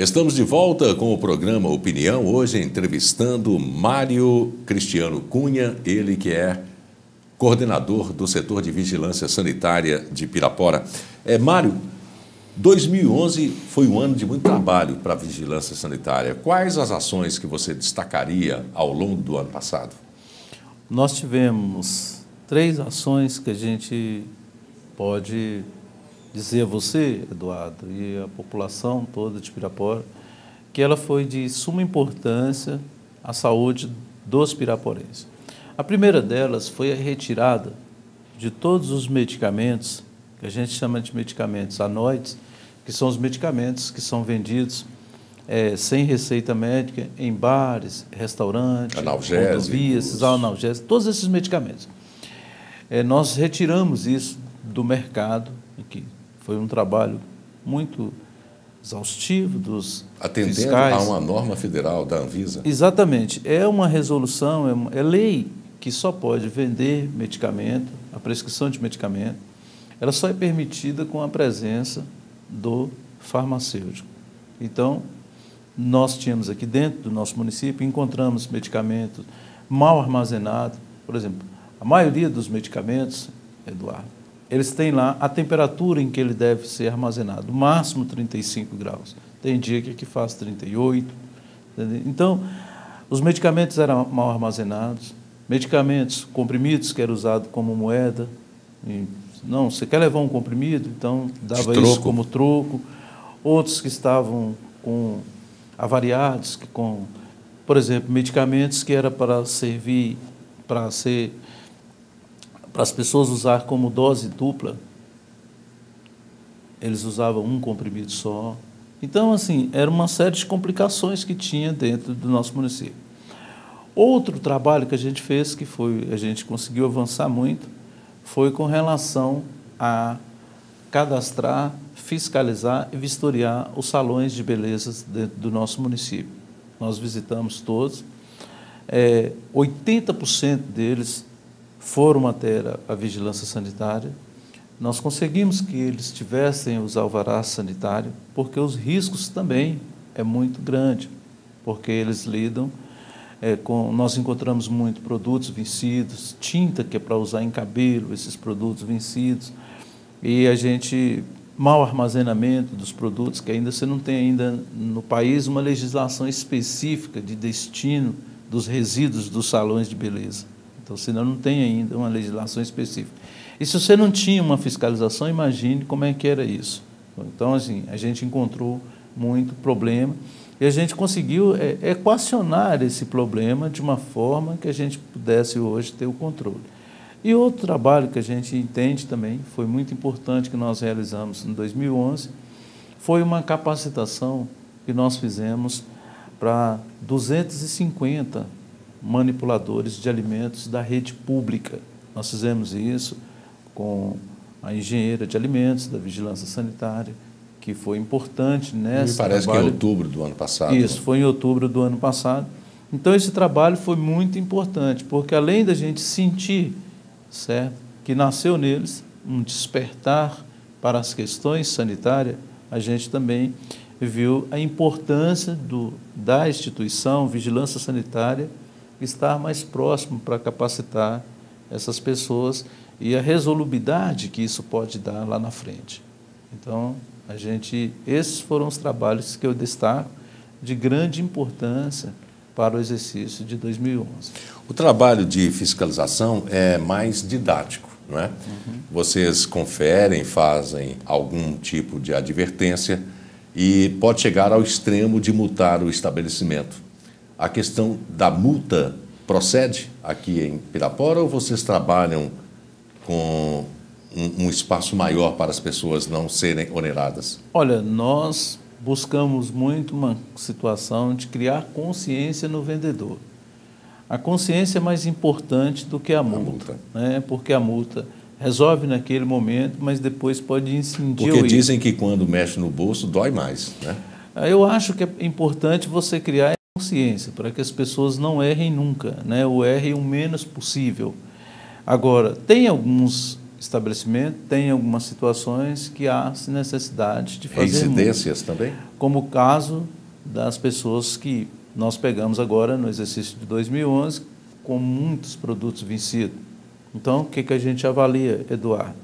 Estamos de volta com o programa Opinião, hoje entrevistando Mário Cristiano Cunha, ele que é coordenador do setor de vigilância sanitária de Pirapora. Mário, 2011 foi um ano de muito trabalho para a vigilância sanitária. Quais as ações que você destacaria ao longo do ano passado? Nós tivemos 3 ações que a gente pode dizer a você, Eduardo, e a população toda de Pirapora, que ela foi de suma importância à saúde dos piraporenses. A primeira delas foi a retirada de todos os medicamentos, que a gente chama de medicamentos anuides, que são os medicamentos que são vendidos sem receita médica em bares, restaurantes, rodovias, analgésicos, todos esses medicamentos. Nós retiramos isso do mercado, que foi um trabalho muito exaustivo dos Atendendo fiscais. A uma norma federal da Anvisa? Exatamente. É uma resolução, é lei que só pode vender medicamento, a prescrição de medicamento, ela só é permitida com a presença do farmacêutico. Então, nós tínhamos aqui dentro do nosso município, encontramos medicamentos mal armazenados. Por exemplo, a maioria dos medicamentos, Eduardo, eles têm lá a temperatura em que ele deve ser armazenado, máximo 35 graus. Tem dia que aqui faz 38. Entendeu? Então, os medicamentos eram mal armazenados, medicamentos, comprimidos que eram usados como moeda. Não, você quer levar um comprimido, então dava isso como troco. Outros que estavam avariados, por exemplo, medicamentos que era para servir, para as pessoas usar como dose dupla, eles usavam um comprimido só. Então, assim, era uma série de complicações que tinha dentro do nosso município. Outro trabalho que a gente fez, a gente conseguiu avançar muito, foi com relação a cadastrar, fiscalizar e vistoriar os salões de beleza dentro do nosso município. Nós visitamos todos, 80% deles foram até a vigilância sanitária. Nós conseguimos que eles tivessem os alvarás sanitários, porque os riscos também é muito grande, porque eles lidam nós encontramos muito produtos vencidos, tinta que é para usar em cabelo, esses produtos vencidos, e mau armazenamento dos produtos, que ainda você não tem ainda no país uma legislação específica de destino dos resíduos dos salões de beleza. Então, senão não tem ainda uma legislação específica. E se você não tinha uma fiscalização, imagine como é que era isso. Então, assim, a gente encontrou muito problema e a gente conseguiu equacionar esse problema de uma forma que a gente pudesse hoje ter o controle. E outro trabalho que a gente entende também, foi muito importante que nós realizamos em 2011, foi uma capacitação que nós fizemos para 250 manipuladores de alimentos da rede pública. Nós fizemos isso com a engenheira de alimentos da vigilância sanitária, que foi importante nesse trabalho. Me parece que em outubro do ano passado. Isso, foi em outubro do ano passado. Então, esse trabalho foi muito importante, porque além da gente sentir, certo, que nasceu neles um despertar para as questões sanitárias, a gente também viu a importância da instituição vigilância sanitária estar mais próximo para capacitar essas pessoas e a resolubilidade que isso pode dar lá na frente. Então, esses foram os trabalhos que eu destaco de grande importância para o exercício de 2011. O trabalho de fiscalização é mais didático, não é? Uhum. Vocês conferem, fazem algum tipo de advertência e pode chegar ao extremo de multar o estabelecimento. A questão da multa procede aqui em Pirapora ou vocês trabalham com um espaço maior para as pessoas não serem oneradas? Olha, nós buscamos muito uma situação de criar consciência no vendedor. A consciência é mais importante do que a multa. Né? Porque a multa resolve naquele momento, mas depois pode incidir. Porque dizem que quando mexe no bolso dói mais, né? Eu acho que é importante você criar consciência para que as pessoas não errem nunca, né? Ou errem o menos possível. Agora, tem alguns estabelecimento, tem algumas situações que há necessidade de fazer Incidências também? como o caso das pessoas que nós pegamos agora no exercício de 2011 com muitos produtos vencidos. Então, o que a gente avalia, Eduardo?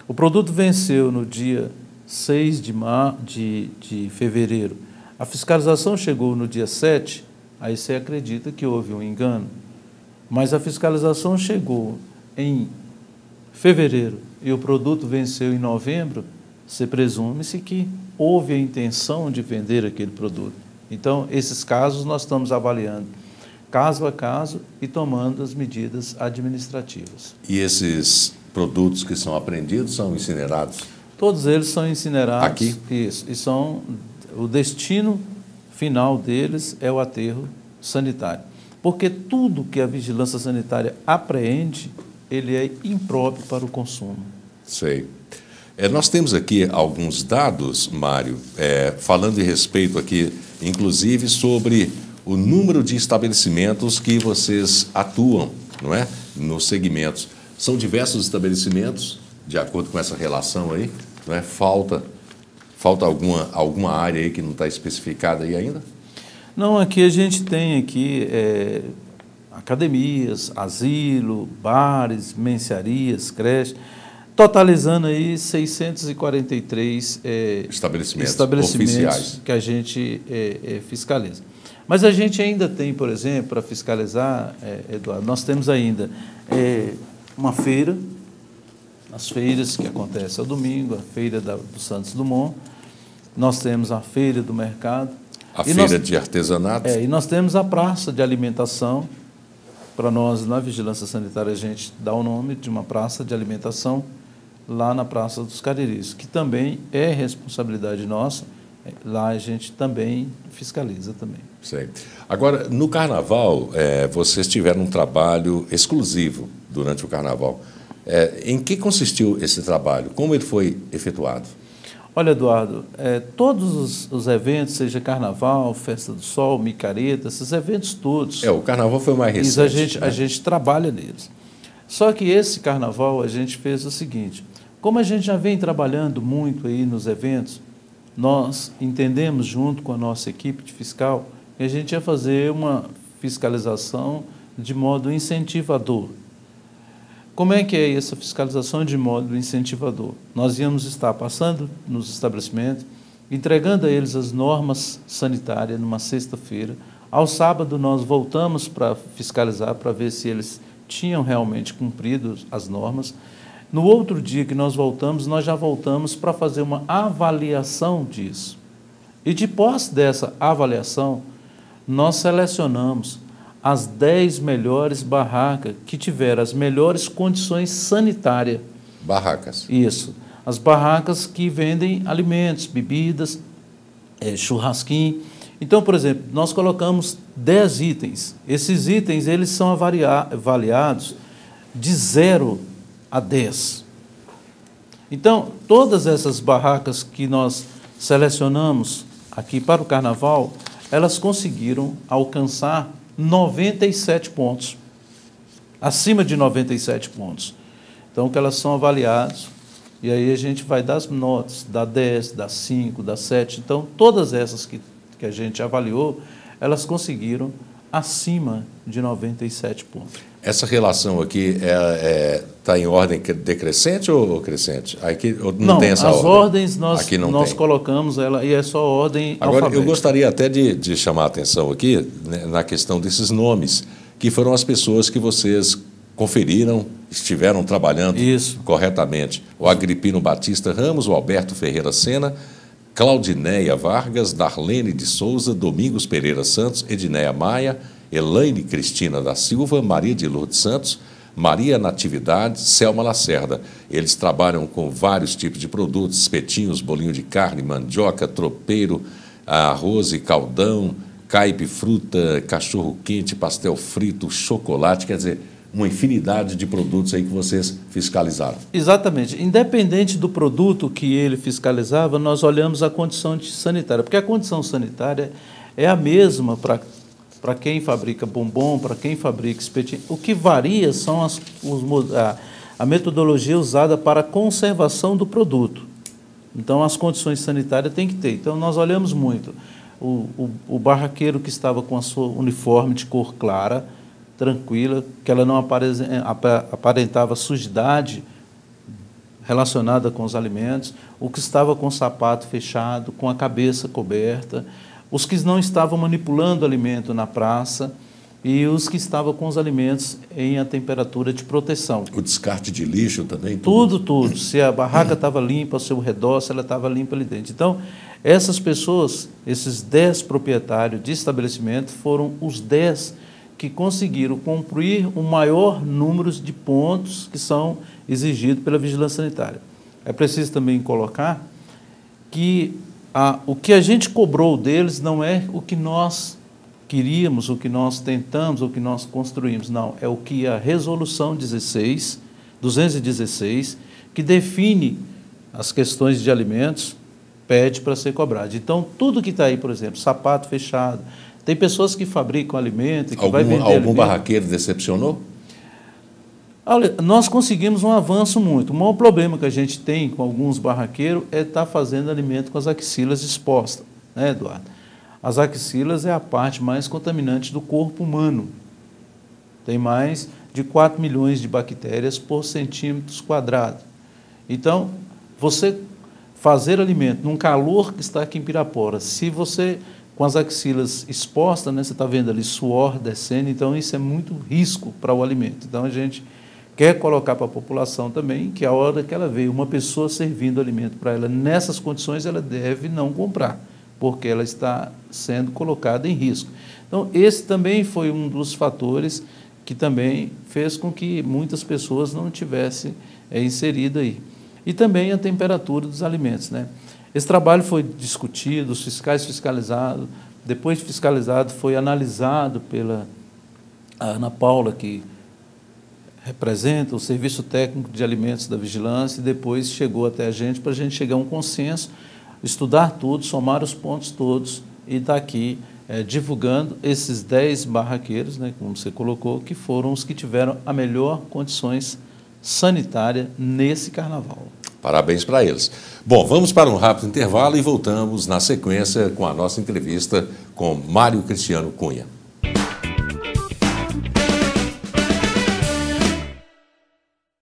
O produto venceu no dia 6 de fevereiro. A fiscalização chegou no dia 7, aí você acredita que houve um engano. Mas a fiscalização chegou em fevereiro e o produto venceu em novembro, você presume-se que houve a intenção de vender aquele produto. Então, esses casos nós estamos avaliando caso a caso e tomando as medidas administrativas. E esses produtos que são apreendidos são incinerados? Todos eles são incinerados. Aqui? Isso. E o destino final deles é o aterro sanitário. Porque tudo que a vigilância sanitária apreende, ele é impróprio para o consumo. Sei. Nós temos aqui alguns dados, Mário, falando a respeito aqui, inclusive, sobre o número de estabelecimentos que vocês atuam, não é? Nos segmentos. São diversos estabelecimentos, de acordo com essa relação aí, não é? Falta alguma área aí que não está especificada aí ainda? Não, aqui a gente tem aqui academias, asilo, bares, mercearias, creches, totalizando aí 643 estabelecimentos oficiais que a gente fiscaliza. Mas a gente ainda tem, por exemplo, para fiscalizar, Eduardo, nós temos ainda uma feira, as feiras que acontecem ao domingo, a feira do Santos Dumont, nós temos a feira do mercado. A feira de artesanato. E nós temos a praça de alimentação. Para nós, na Vigilância Sanitária, a gente dá o nome de uma praça de alimentação lá na Praça dos Cariris, que também é responsabilidade nossa. Lá a gente também fiscaliza também. Sei. Agora, no Carnaval, vocês tiveram um trabalho exclusivo durante o Carnaval. Em que consistiu esse trabalho? Como ele foi efetuado? Olha, Eduardo, todos os eventos, seja Carnaval, Festa do Sol, Micareta, esses eventos todos... O Carnaval foi mais recente. A gente trabalha neles. Só que esse Carnaval a gente fez o seguinte, como a gente já vem trabalhando muito aí nos eventos, nós entendemos junto com a nossa equipe de fiscal que a gente ia fazer uma fiscalização de modo incentivador. Como é que é essa fiscalização de modo incentivador? Nós íamos estar passando nos estabelecimentos, entregando a eles as normas sanitárias numa sexta-feira. Ao sábado, nós voltamos para fiscalizar, para ver se eles tinham realmente cumprido as normas. No outro dia que nós voltamos, nós já voltamos para fazer uma avaliação disso. E depois dessa avaliação, nós selecionamos as 10 melhores barracas que tiveram as melhores condições sanitárias. Barracas. Isso. As barracas que vendem alimentos, bebidas, churrasquinho. Então, por exemplo, nós colocamos 10 itens. Esses itens eles são avaliados de 0 a 10. Então, todas essas barracas que nós selecionamos aqui para o Carnaval, elas conseguiram alcançar 97 pontos, acima de 97 pontos. Então, que elas são avaliadas, e aí a gente vai dar as notas, dá 10, dá 5, dá 7. Então, todas essas que a gente avaliou, elas conseguiram acima de 97 pontos. Essa relação aqui está em ordem decrescente ou crescente? Aqui não tem essa ordem? As ordens nós tem. Colocamos ela e é só ordem Agora, alfabética. eu gostaria até de chamar a atenção aqui, né, na questão desses nomes, que foram as pessoas que vocês conferiram, estiveram trabalhando corretamente. O Agripino Batista Ramos, o Alberto Ferreira Sena, Claudineia Vargas, Darlene de Souza, Domingos Pereira Santos, Edneia Maia, Elaine Cristina da Silva, Maria de Lourdes Santos, Maria Natividade, Selma Lacerda. Eles trabalham com vários tipos de produtos, espetinhos, bolinho de carne, mandioca, tropeiro, arroz e caldão, caipe, fruta, cachorro-quente, pastel frito, chocolate, quer dizer, uma infinidade de produtos aí que vocês fiscalizaram. Exatamente. Independente do produto que ele fiscalizava, nós olhamos a condição sanitária, porque a condição sanitária é a mesma para quem fabrica bombom, para quem fabrica espetinho. O que varia são as a metodologia usada para a conservação do produto. Então, as condições sanitárias tem que ter. Então, nós olhamos muito o barraqueiro que estava com a sua uniforme de cor clara, tranquila, que ela não aparentava sujidade relacionada com os alimentos, o que estava com o sapato fechado, com a cabeça coberta, os que não estavam manipulando alimento na praça e os que estavam com os alimentos em a temperatura de proteção. O descarte de lixo também? Tudo. Se a barraca estava limpa ao seu redor, se ela estava limpa ali dentro. Então, essas pessoas, esses 10 proprietários de estabelecimento, foram os 10 que conseguiram cumprir o maior número de pontos que são exigidos pela vigilância sanitária. É preciso também colocar que o que a gente cobrou deles não é o que nós queríamos, o que nós tentamos, o que nós construímos, não. É o que a Resolução 216, que define as questões de alimentos, pede para ser cobrado. Então, tudo que está aí, por exemplo, sapato fechado, tem pessoas que fabricam alimento e que vai vender algum barraqueiro decepcionou? Olha, nós conseguimos um avanço muito. O maior problema que a gente tem com alguns barraqueiros é estar fazendo alimento com as axilas expostas, né, Eduardo? As axilas é a parte mais contaminante do corpo humano. Tem mais de 4 milhões de bactérias por centímetros quadrados. Então, você fazer alimento num calor que está aqui em Pirapora, se você com as axilas expostas, né, você está vendo ali suor descendo, então isso é muito risco para o alimento. Então, a gente quer colocar para a população também que a hora que ela vê uma pessoa servindo alimento para ela nessas condições, ela deve não comprar, porque ela está sendo colocada em risco. Então, esse também foi um dos fatores que também fez com que muitas pessoas não tivessem inserido aí. E também a temperatura dos alimentos, né? Esse trabalho foi discutido, os fiscais fiscalizados, depois de fiscalizado, foi analisado pela Ana Paula, que representa o Serviço Técnico de Alimentos da Vigilância, e depois chegou até a gente para a gente chegar a um consenso, estudar tudo, somar os pontos todos e estar aqui divulgando esses 10 barraqueiros, né, como você colocou, que foram os que tiveram a melhor condições sanitárias nesse carnaval. Parabéns para eles. Bom, vamos para um rápido intervalo e voltamos na sequência com a nossa entrevista com Mário Cristiano Cunha.